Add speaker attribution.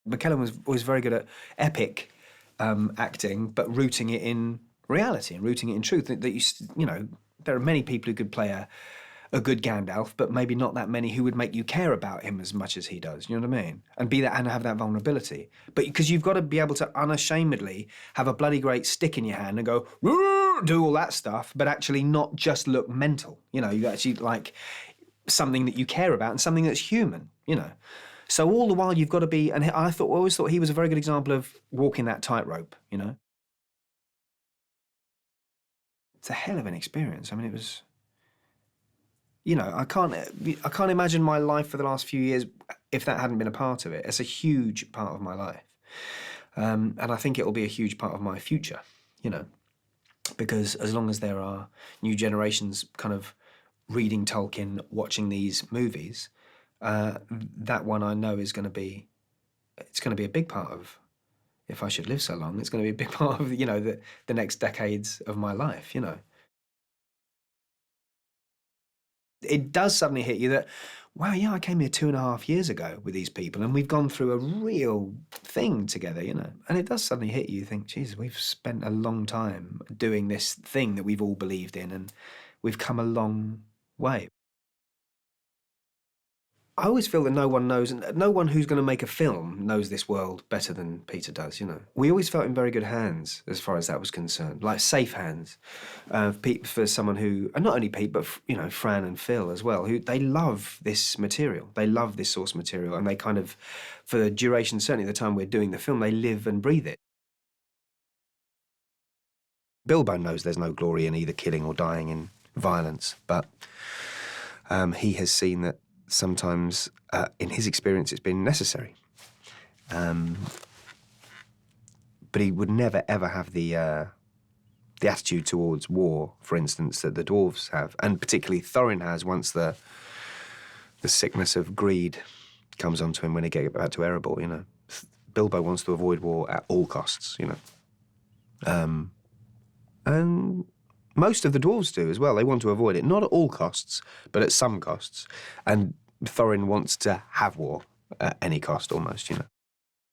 Speaker 1: McKellen was always very good at epic acting, but rooting it in reality and rooting it in truth. That you know, there are many people who could play a good Gandalf, but maybe not that many who would make you care about him as much as he does. You know what I mean? And be that and have that vulnerability. But because you've got to be able to unashamedly have a bloody great stick in your hand and go do all that stuff, but actually not just look mental. You know, you actually like something that you care about and something that's human. You know. So all the while you've got to be, and I always thought he was a very good example of walking that tightrope. You know. It's a hell of an experience. I mean, it was. You know, I can't imagine my life for the last few years if that hadn't been a part of it. It's a huge part of my life. And I think it will be a huge part of my future, you know, because as long as there are new generations kind of reading Tolkien, watching these movies, that one I know is going to be, it's going to be a big part of, if I should live so long, it's going to be a big part of, you know, the next decades of my life, you know. It does suddenly hit you that, wow, yeah, I came here 2.5 years ago with these people and we've gone through a real thing together, you know. And it does suddenly hit you, think, geez, we've spent a long time doing this thing that we've all believed in and we've come a long way. I always feel that no one knows, and no one who's going to make a film knows this world better than Peter does, you know. We always felt in very good hands as far as that was concerned, like safe hands. Pete, for someone who, and not only Pete, but, you know, Fran and Phil as well, who they love this material. They love this source material, and they kind of, for the duration, certainly the time we're doing the film, they live and breathe it. Bilbo knows there's no glory in either killing or dying in violence, but he has seen that sometimes, in his experience, it's been necessary. But he would never, ever have the attitude towards war, for instance, that the dwarves have, and particularly Thorin has once the sickness of greed comes onto him when he gets back to Erebor, you know. Bilbo wants to avoid war at all costs, you know. And most of the dwarves do as well. They want to avoid it, not at all costs, but at some costs. And Thorin wants to have war at any cost, almost, you know.